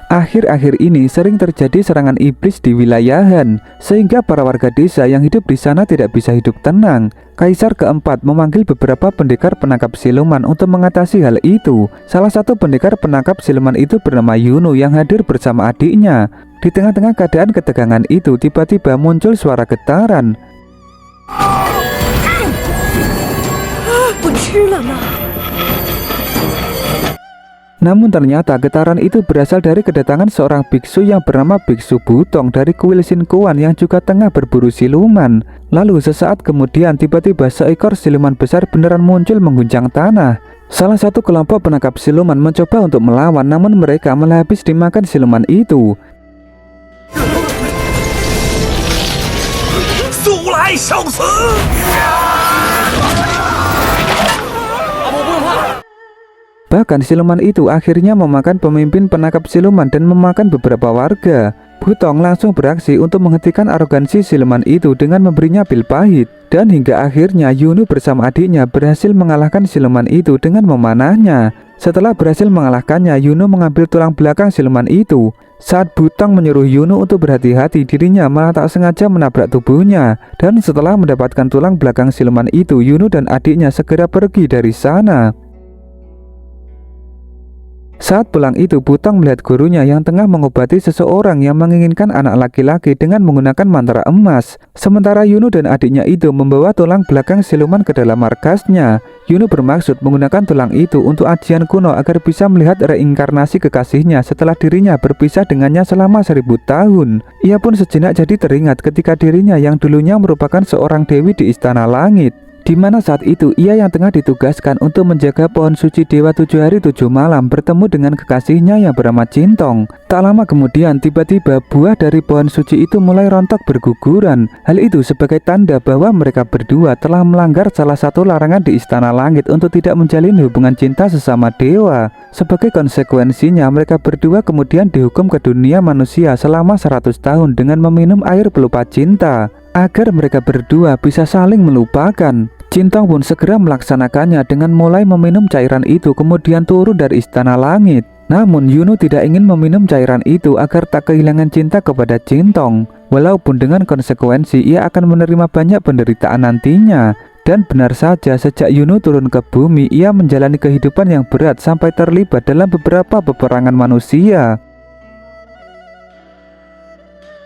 Akhir-akhir ini sering terjadi serangan iblis di wilayah Han, sehingga para warga desa yang hidup di sana tidak bisa hidup tenang. Kaisar keempat memanggil beberapa pendekar penangkap siluman untuk mengatasi hal itu. Salah satu pendekar penangkap siluman itu bernama Yunu yang hadir bersama adiknya. Di tengah-tengah keadaan ketegangan itu, tiba-tiba muncul suara getaran. Namun ternyata getaran itu berasal dari kedatangan seorang biksu yang bernama Biksu Butong dari kuil Sinkuan yang juga tengah berburu siluman. Lalu sesaat kemudian tiba-tiba seekor siluman besar beneran muncul mengguncang tanah. Salah satu kelompok penangkap siluman mencoba untuk melawan, namun mereka malah habis dimakan siluman itu. Bahkan siluman itu akhirnya memakan pemimpin penangkap siluman dan memakan beberapa warga. Butong langsung beraksi untuk menghentikan arogansi siluman itu dengan memberinya pil pahit. Dan hingga akhirnya Yunu bersama adiknya berhasil mengalahkan siluman itu dengan memanahnya. Setelah berhasil mengalahkannya, Yunu mengambil tulang belakang siluman itu. Saat Butong menyuruh Yunu untuk berhati-hati, dirinya malah tak sengaja menabrak tubuhnya. Dan setelah mendapatkan tulang belakang siluman itu, Yunu dan adiknya segera pergi dari sana. Saat pulang itu, Butong melihat gurunya yang tengah mengobati seseorang yang menginginkan anak laki-laki dengan menggunakan mantra emas. Sementara Yunu dan adiknya itu membawa tulang belakang siluman ke dalam markasnya. Yunu bermaksud menggunakan tulang itu untuk ajian kuno agar bisa melihat reinkarnasi kekasihnya setelah dirinya berpisah dengannya selama 1000 tahun. Ia pun sejenak jadi teringat ketika dirinya yang dulunya merupakan seorang dewi di Istana Langit, di mana saat itu ia yang tengah ditugaskan untuk menjaga pohon suci Dewa 7 hari 7 malam bertemu dengan kekasihnya yang bernama Cintong. Tak lama kemudian tiba-tiba buah dari pohon suci itu mulai rontok berguguran. Hal itu sebagai tanda bahwa mereka berdua telah melanggar salah satu larangan di Istana Langit untuk tidak menjalin hubungan cinta sesama dewa. Sebagai konsekuensinya mereka berdua kemudian dihukum ke dunia manusia selama 100 tahun dengan meminum air pelupa cinta, agar mereka berdua bisa saling melupakan. Cintong pun segera melaksanakannya dengan mulai meminum cairan itu kemudian turun dari Istana Langit. Namun Yunu tidak ingin meminum cairan itu agar tak kehilangan cinta kepada Cintong. Walaupun dengan konsekuensi ia akan menerima banyak penderitaan nantinya. Dan benar saja, sejak Yunu turun ke bumi, ia menjalani kehidupan yang berat sampai terlibat dalam beberapa peperangan manusia.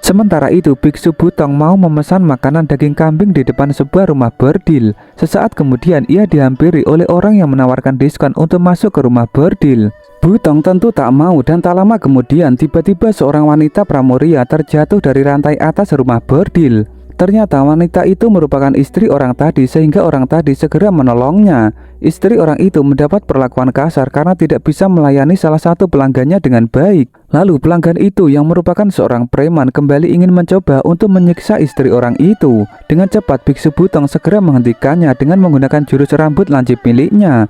Sementara itu, Biksu Butong mau memesan makanan daging kambing di depan sebuah rumah bordil. Sesaat kemudian ia dihampiri oleh orang yang menawarkan diskon untuk masuk ke rumah bordil. Butong tentu tak mau dan tak lama kemudian tiba-tiba seorang wanita pramuria terjatuh dari rantai atas rumah bordil. Ternyata wanita itu merupakan istri orang tadi sehingga orang tadi segera menolongnya. Istri orang itu mendapat perlakuan kasar karena tidak bisa melayani salah satu pelanggannya dengan baik. Lalu pelanggan itu yang merupakan seorang preman kembali ingin mencoba untuk menyiksa istri orang itu. Dengan cepat Biksu Butong segera menghentikannya dengan menggunakan jurus rambut lancip miliknya.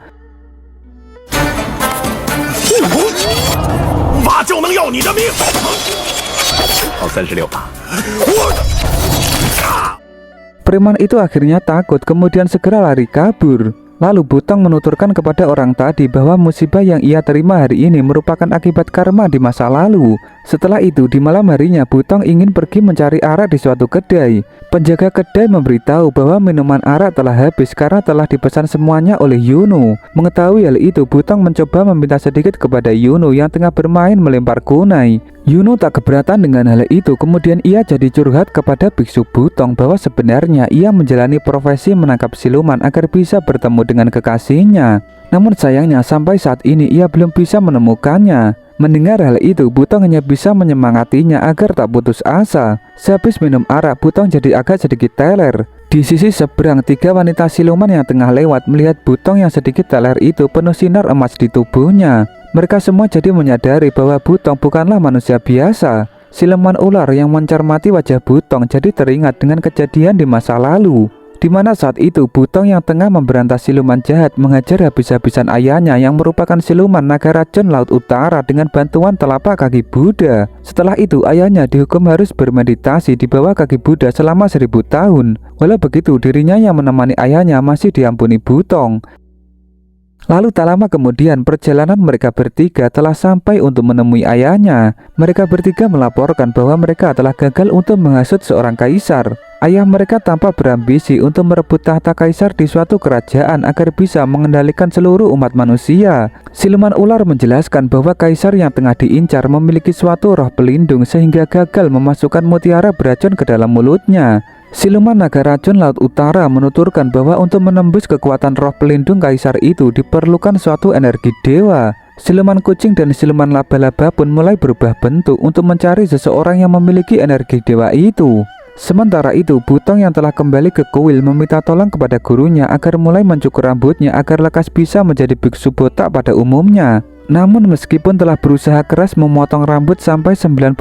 Preman itu akhirnya takut kemudian segera lari kabur. Lalu Butong menuturkan kepada orang tadi bahwa musibah yang ia terima hari ini merupakan akibat karma di masa lalu. Setelah itu di malam harinya Butong ingin pergi mencari arak di suatu kedai. Penjaga kedai memberitahu bahwa minuman arak telah habis karena telah dipesan semuanya oleh Yunu. Mengetahui hal itu, Butong mencoba meminta sedikit kepada Yunu yang tengah bermain melempar kunai. Yunu tak keberatan dengan hal itu, kemudian ia jadi curhat kepada Biksu Butong bahwa sebenarnya ia menjalani profesi menangkap siluman agar bisa bertemu dengan kekasihnya. Namun sayangnya sampai saat ini ia belum bisa menemukannya. Mendengar hal itu, Butong hanya bisa menyemangatinya agar tak putus asa. Sehabis minum arak, Butong jadi agak sedikit teler. Di sisi seberang, 3 wanita siluman yang tengah lewat melihat Butong yang sedikit teler itu penuh sinar emas di tubuhnya. Mereka semua jadi menyadari bahwa Butong bukanlah manusia biasa. Siluman ular yang mencermati wajah Butong jadi teringat dengan kejadian di masa lalu, di mana saat itu Butong yang tengah memberantas siluman jahat menghajar habis-habisan ayahnya yang merupakan siluman naga racun Laut Utara dengan bantuan telapak kaki Buddha. Setelah itu ayahnya dihukum harus bermeditasi di bawah kaki Buddha selama 1000 tahun. Walau begitu, dirinya yang menemani ayahnya masih diampuni Butong. Lalu tak lama kemudian perjalanan mereka bertiga telah sampai untuk menemui ayahnya. Mereka bertiga melaporkan bahwa mereka telah gagal untuk menghasut seorang kaisar. Ayah mereka tampak berambisi untuk merebut tahta kaisar di suatu kerajaan agar bisa mengendalikan seluruh umat manusia. Siluman ular menjelaskan bahwa kaisar yang tengah diincar memiliki suatu roh pelindung sehingga gagal memasukkan mutiara beracun ke dalam mulutnya. Siluman naga racun Laut Utara menuturkan bahwa untuk menembus kekuatan roh pelindung kaisar itu diperlukan suatu energi dewa. Siluman kucing dan siluman laba-laba pun mulai berubah bentuk untuk mencari seseorang yang memiliki energi dewa itu. Sementara itu, Butong yang telah kembali ke kuil meminta tolong kepada gurunya agar mulai mencukur rambutnya agar lekas bisa menjadi biksu botak pada umumnya. Namun meskipun telah berusaha keras memotong rambut sampai 99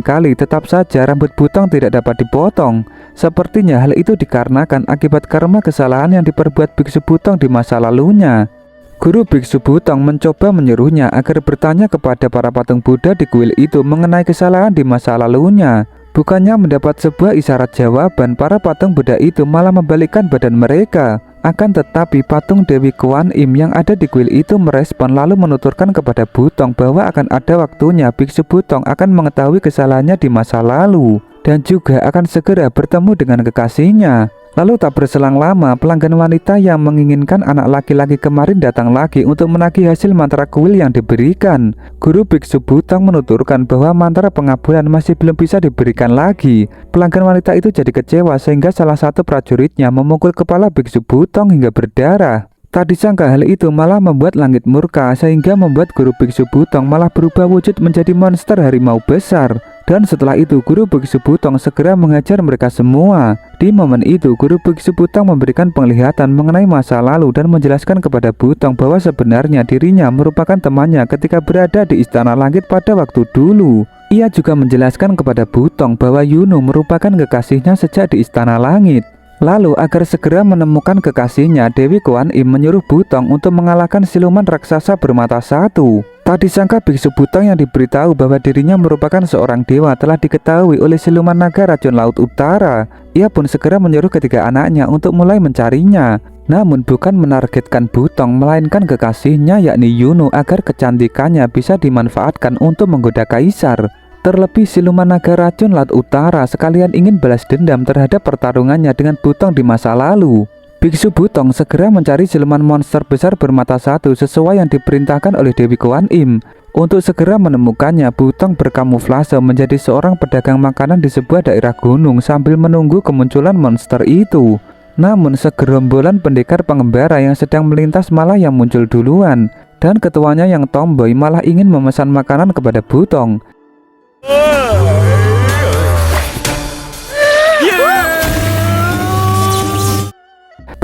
kali, tetap saja rambut Butong tidak dapat dipotong. Sepertinya hal itu dikarenakan akibat karma kesalahan yang diperbuat biksu Butong di masa lalunya. Guru biksu Butong mencoba menyuruhnya agar bertanya kepada para patung Buddha di kuil itu mengenai kesalahan di masa lalunya. Bukannya mendapat sebuah isyarat jawaban, para patung Buddha itu malah membalikkan badan mereka. Akan tetapi patung Dewi Kuan Im yang ada di kuil itu merespon lalu menuturkan kepada Butong bahwa akan ada waktunya biksu Butong akan mengetahui kesalahannya di masa lalu dan juga akan segera bertemu dengan kekasihnya. Lalu tak berselang lama, pelanggan wanita yang menginginkan anak laki-laki kemarin datang lagi untuk menagih hasil mantra kuil yang diberikan. Guru biksu Butong menuturkan bahwa mantra pengabulan masih belum bisa diberikan lagi. Pelanggan wanita itu jadi kecewa sehingga salah satu prajuritnya memukul kepala biksu Butong hingga berdarah. Tak disangka hal itu malah membuat langit murka sehingga membuat guru biksu Butong malah berubah wujud menjadi monster harimau besar. Dan setelah itu guru biksu Butong segera mengajar mereka semua. Di momen itu guru biksu Butong memberikan penglihatan mengenai masa lalu dan menjelaskan kepada Butong bahwa sebenarnya dirinya merupakan temannya ketika berada di Istana Langit pada waktu dulu. Ia juga menjelaskan kepada Butong bahwa Yuno merupakan kekasihnya sejak di Istana Langit. Lalu agar segera menemukan kekasihnya, Dewi Kuan Im menyuruh Butong untuk mengalahkan siluman raksasa bermata satu. Tak disangka biksu Butong yang diberitahu bahwa dirinya merupakan seorang dewa telah diketahui oleh siluman naga racun Laut Utara. Ia pun segera menyuruh ketiga anaknya untuk mulai mencarinya. Namun bukan menargetkan Butong melainkan kekasihnya yakni Yuno agar kecantikannya bisa dimanfaatkan untuk menggoda kaisar. Terlebih siluman naga racun Laut Utara sekalian ingin balas dendam terhadap pertarungannya dengan Butong di masa lalu. Biksu Butong segera mencari siluman monster besar bermata satu sesuai yang diperintahkan oleh Dewi Kuan Im. Untuk segera menemukannya, Butong berkamuflase menjadi seorang pedagang makanan di sebuah daerah gunung sambil menunggu kemunculan monster itu. Namun segerombolan pendekar pengembara yang sedang melintas malah yang muncul duluan. Dan ketuanya yang tomboy malah ingin memesan makanan kepada Butong.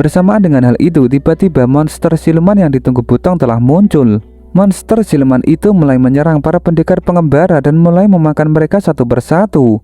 Bersamaan dengan hal itu, tiba-tiba monster siluman yang ditunggu Butong telah muncul. Monster siluman itu mulai menyerang para pendekar pengembara dan mulai memakan mereka satu persatu.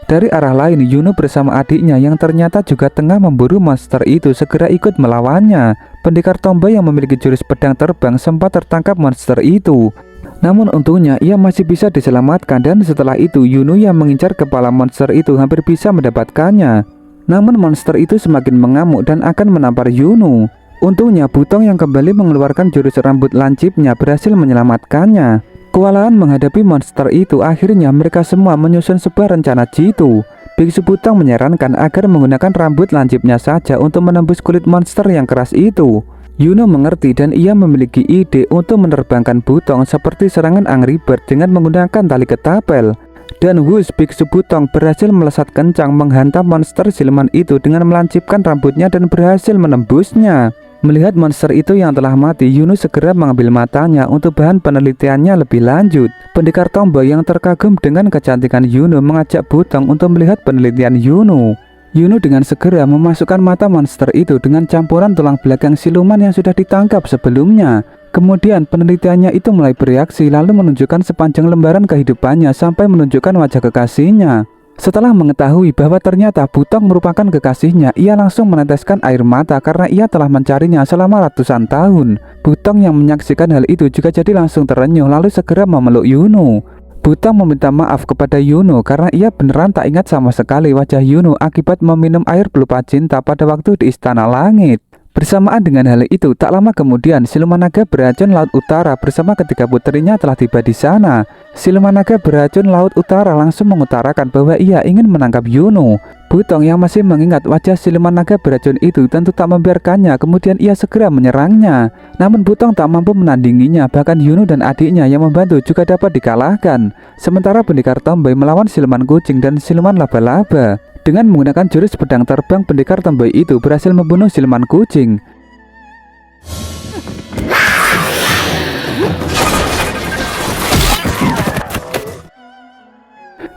Dari arah lain, Yuno bersama adiknya yang ternyata juga tengah memburu monster itu segera ikut melawannya. Pendekar tomboy yang memiliki jurus pedang terbang sempat tertangkap monster itu. Namun untungnya ia masih bisa diselamatkan dan setelah itu Yuno yang mengincar kepala monster itu hampir bisa mendapatkannya. Namun monster itu semakin mengamuk dan akan menampar Yuno. Untungnya Butong yang kembali mengeluarkan jurus rambut lancipnya berhasil menyelamatkannya. Kewalahan menghadapi monster itu, akhirnya mereka semua menyusun sebuah rencana jitu. Biksu Butong menyarankan agar menggunakan rambut lancipnya saja untuk menembus kulit monster yang keras itu. Yuno mengerti dan ia memiliki ide untuk menerbangkan Butong seperti serangan Angry Bird dengan menggunakan tali ketapel. Dan wush, biksu Butong berhasil melesat kencang menghantam monster siluman itu dengan melancipkan rambutnya dan berhasil menembusnya. Melihat monster itu yang telah mati, Yuno segera mengambil matanya untuk bahan penelitiannya lebih lanjut. Pendekar tomboy yang terkagum dengan kecantikan Yuno mengajak Butong untuk melihat penelitian Yuno. Yuno dengan segera memasukkan mata monster itu dengan campuran tulang belakang siluman yang sudah ditangkap sebelumnya. Kemudian penelitiannya itu mulai bereaksi lalu menunjukkan sepanjang lembaran kehidupannya sampai menunjukkan wajah kekasihnya. Setelah mengetahui bahwa ternyata Butong merupakan kekasihnya, ia langsung meneteskan air mata karena ia telah mencarinya selama ratusan tahun. Butong yang menyaksikan hal itu juga jadi langsung terenyuh lalu segera memeluk Yuno. Butong meminta maaf kepada Yuno karena ia beneran tak ingat sama sekali wajah Yuno akibat meminum air pelupa cinta pada waktu di Istana Langit. Bersamaan dengan hal itu, tak lama kemudian siluman naga beracun Laut Utara bersama ketiga putrinya telah tiba di sana. Siluman naga beracun Laut Utara langsung mengutarakan bahwa ia ingin menangkap Yuno. Butong yang masih mengingat wajah siluman naga beracun itu tentu tak membiarkannya, kemudian ia segera menyerangnya. Namun Butong tak mampu menandinginya, bahkan Yuno dan adiknya yang membantu juga dapat dikalahkan. Sementara Pendekar Tomboy melawan siluman kucing dan siluman laba-laba. Dengan menggunakan jurus pedang terbang, Pendekar Tomboy itu berhasil membunuh siluman kucing.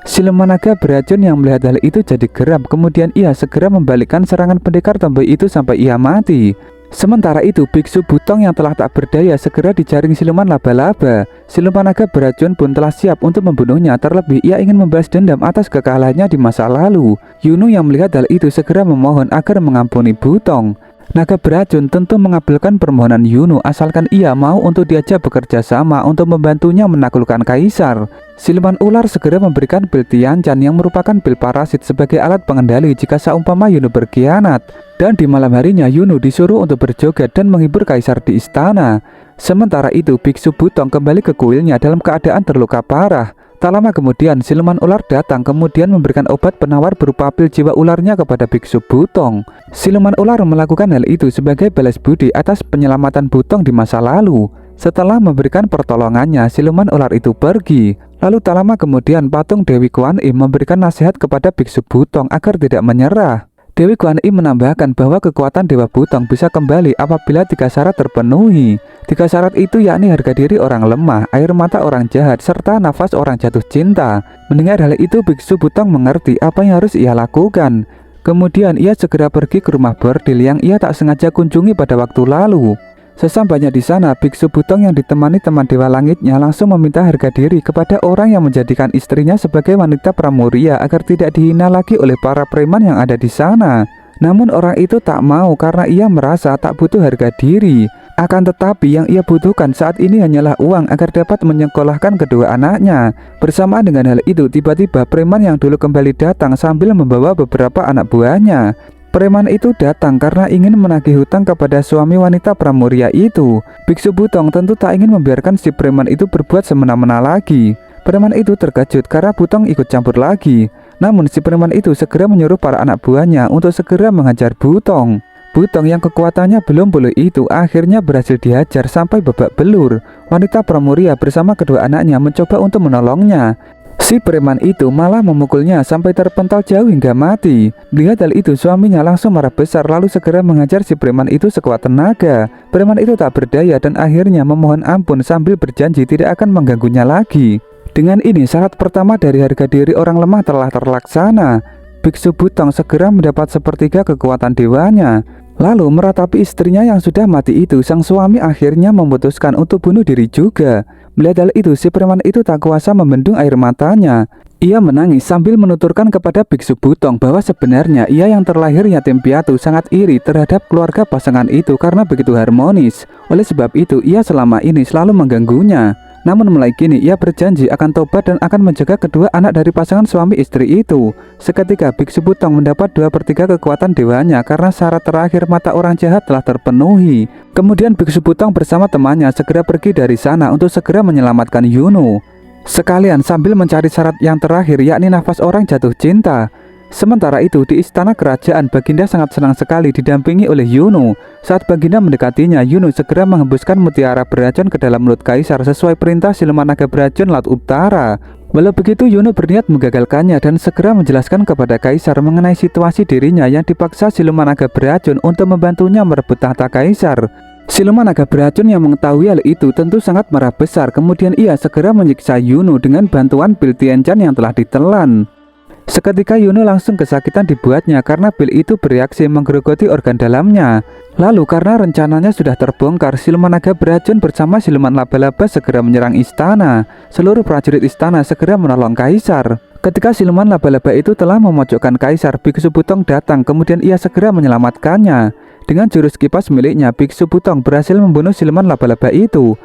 Siluman naga beracun yang melihat hal itu jadi geram, kemudian ia segera membalikkan serangan Pendekar Tomboy itu sampai ia mati. Sementara itu, Biksu Butong yang telah tak berdaya segera dijaring siluman laba-laba. Siluman naga beracun pun telah siap untuk membunuhnya, terlebih ia ingin membalas dendam atas kekalahannya di masa lalu. Yuno yang melihat hal itu segera memohon agar mengampuni Butong. Naga beracun tentu mengabulkan permohonan Yuno asalkan ia mau untuk diajak bekerja sama untuk membantunya menaklukkan kaisar. Siluman ular segera memberikan pil Tianchan yang merupakan pil parasit sebagai alat pengendali jika seumpama Yuno berkhianat. Dan di malam harinya Yuno disuruh untuk berjoget dan menghibur kaisar di istana. Sementara itu Biksu Butong kembali ke kuilnya dalam keadaan terluka parah. Tak lama kemudian siluman ular datang kemudian memberikan obat penawar berupa pil jiwa ularnya kepada Biksu Butong. Siluman ular melakukan hal itu sebagai balas budi atas penyelamatan Butong di masa lalu. Setelah memberikan pertolongannya, siluman ular itu pergi. Lalu tak lama kemudian patung Dewi Kuan Im memberikan nasihat kepada Biksu Butong agar tidak menyerah. Dewi Kuan Im menambahkan bahwa kekuatan Dewa Butong bisa kembali apabila 3 syarat terpenuhi. 3 syarat itu yakni harga diri orang lemah, air mata orang jahat, serta nafas orang jatuh cinta. Mendengar hal itu, Biksu Butong mengerti apa yang harus ia lakukan. Kemudian ia segera pergi ke rumah bordil yang ia tak sengaja kunjungi pada waktu lalu. Sesampainya di sana, Biksu Butong yang ditemani teman Dewa Langitnya langsung meminta harga diri kepada orang yang menjadikan istrinya sebagai wanita pramuria agar tidak dihina lagi oleh para preman yang ada di sana. Namun orang itu tak mau karena ia merasa tak butuh harga diri. Akan tetapi yang ia butuhkan saat ini hanyalah uang agar dapat menyekolahkan kedua anaknya. Bersamaan dengan hal itu, tiba-tiba preman yang dulu kembali datang sambil membawa beberapa anak buahnya. Preman itu datang karena ingin menagih hutang kepada suami wanita pramuria itu. Biksu Butong tentu tak ingin membiarkan si preman itu berbuat semena-mena lagi. Preman itu terkejut karena Butong ikut campur lagi. Namun si preman itu segera menyuruh para anak buahnya untuk segera menghajar Butong. Butong yang kekuatannya belum pulih itu akhirnya berhasil dihajar sampai babak belur. Wanita pramuria bersama kedua anaknya mencoba untuk menolongnya. Si preman itu malah memukulnya sampai terpental jauh hingga mati. Melihat hal itu, suaminya langsung marah besar lalu segera mengajar si preman itu sekuat tenaga. Preman itu tak berdaya dan akhirnya memohon ampun sambil berjanji tidak akan mengganggunya lagi. Dengan ini syarat pertama dari harga diri orang lemah telah terlaksana. Biksu Butong segera mendapat sepertiga kekuatan dewanya. Lalu meratapi istrinya yang sudah mati itu, sang suami akhirnya memutuskan untuk bunuh diri juga. Melihat hal itu, si preman itu tak kuasa membendung air matanya. Ia menangis sambil menuturkan kepada Biksu Butong bahwa sebenarnya ia yang terlahir yatim piatu sangat iri terhadap keluarga pasangan itu karena begitu harmonis. Oleh sebab itu, ia selama ini selalu mengganggunya. Namun mulai kini ia berjanji akan tobat dan akan menjaga kedua anak dari pasangan suami istri itu. Seketika Biksu Butong mendapat 2/3 kekuatan dewanya karena syarat terakhir mata orang jahat telah terpenuhi. Kemudian Biksu Butong bersama temannya segera pergi dari sana untuk segera menyelamatkan Yuno. Sekalian sambil mencari syarat yang terakhir yakni nafas orang jatuh cinta. Sementara itu di istana kerajaan, Baginda sangat senang sekali didampingi oleh Yuno. Saat Baginda mendekatinya, Yuno segera menghembuskan mutiara beracun ke dalam mulut kaisar sesuai perintah siluman naga beracun Laut Utara. Walau begitu, Yuno berniat menggagalkannya dan segera menjelaskan kepada kaisar mengenai situasi dirinya yang dipaksa siluman naga beracun untuk membantunya merebut tahta kaisar. Siluman naga beracun yang mengetahui hal itu tentu sangat marah besar. Kemudian ia segera menyiksa Yuno dengan bantuan pil Tianchan yang telah ditelan. Seketika Yuno langsung kesakitan dibuatnya karena pil itu bereaksi menggerogoti organ dalamnya. Lalu karena rencananya sudah terbongkar, siluman naga beracun bersama siluman laba-laba segera menyerang istana. Seluruh prajurit istana segera menolong kaisar. Ketika siluman laba-laba itu telah memojokkan kaisar, Biksu Butong datang kemudian ia segera menyelamatkannya. Dengan jurus kipas miliknya, Biksu Butong berhasil membunuh siluman laba-laba itu.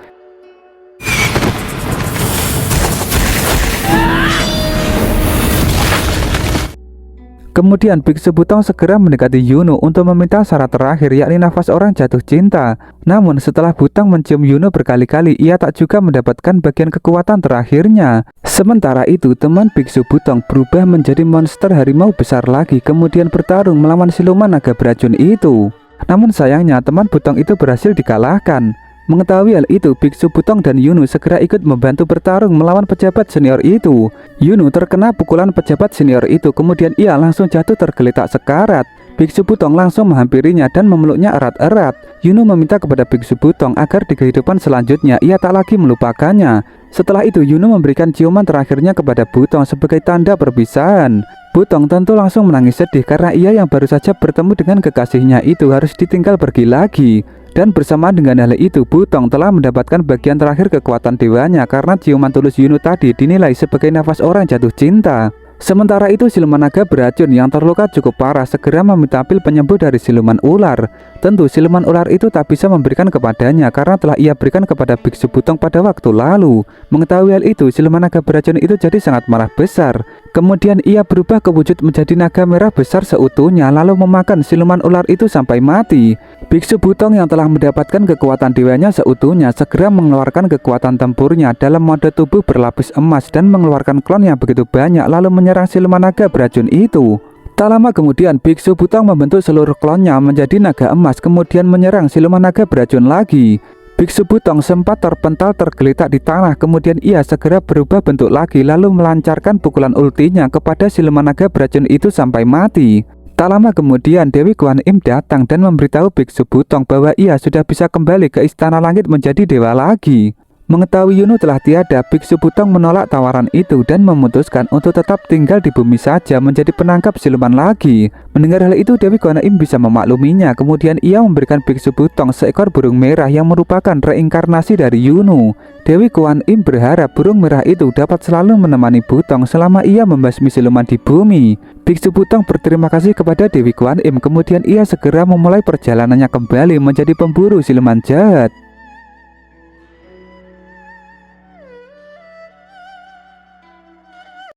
Kemudian Biksu Butong segera mendekati Yunu untuk meminta syarat terakhir, yakni nafas orang jatuh cinta. Namun setelah Butong mencium Yunu berkali-kali, ia tak juga mendapatkan bagian kekuatan terakhirnya. Sementara itu teman Biksu Butong berubah menjadi monster harimau besar lagi, kemudian bertarung melawan siluman naga beracun itu. Namun sayangnya teman Butong itu berhasil dikalahkan. Mengetahui hal itu, Biksu Butong dan Yunu segera ikut membantu bertarung melawan pejabat senior itu. Yunu terkena pukulan pejabat senior itu, kemudian ia langsung jatuh tergeletak sekarat. Biksu Butong langsung menghampirinya dan memeluknya erat-erat. Yunu meminta kepada Biksu Butong agar di kehidupan selanjutnya ia tak lagi melupakannya. Setelah itu Yunu memberikan ciuman terakhirnya kepada Butong sebagai tanda perpisahan. Butong tentu langsung menangis sedih karena ia yang baru saja bertemu dengan kekasihnya itu harus ditinggal pergi lagi. Dan bersamaan dengan hal itu, Butong telah mendapatkan bagian terakhir kekuatan dewanya karena ciuman tulus Yunu tadi dinilai sebagai nafas orang jatuh cinta. Sementara itu siluman naga beracun yang terluka cukup parah segera meminta pil penyembuh dari siluman ular. Tentu siluman ular itu tak bisa memberikan kepadanya karena telah ia berikan kepada Biksu Butong pada waktu lalu. Mengetahui hal itu, siluman naga beracun itu jadi sangat marah besar. Kemudian ia berubah ke wujud menjadi naga merah besar seutuhnya lalu memakan siluman ular itu sampai mati. Biksu Butong yang telah mendapatkan kekuatan dewanya seutuhnya segera mengeluarkan kekuatan tempurnya dalam mode tubuh berlapis emas dan mengeluarkan klon yang begitu banyak lalu menyerang siluman naga beracun itu. Tak lama kemudian Biksu Butong membentuk seluruh klonnya menjadi naga emas kemudian menyerang siluman naga beracun lagi. Biksu Butong sempat terpental tergeletak di tanah, kemudian ia segera berubah bentuk lagi lalu melancarkan pukulan ultinya kepada siluman naga beracun itu sampai mati. Tak lama kemudian Dewi Guan Im datang dan memberitahu Biksu Butong bahwa ia sudah bisa kembali ke Istana Langit menjadi dewa lagi. Mengetahui Yunu telah tiada, Biksu Butong menolak tawaran itu dan memutuskan untuk tetap tinggal di bumi saja menjadi penangkap siluman lagi. Mendengar hal itu, Dewi Guan Im bisa memakluminya. Kemudian ia memberikan Biksu Butong seekor burung merah yang merupakan reinkarnasi dari Yunu. Dewi Guan Im berharap burung merah itu dapat selalu menemani Butong selama ia membasmi siluman di bumi. Biksu Butong berterima kasih kepada Dewi Guan Im, kemudian ia segera memulai perjalanannya kembali menjadi pemburu siluman jahat.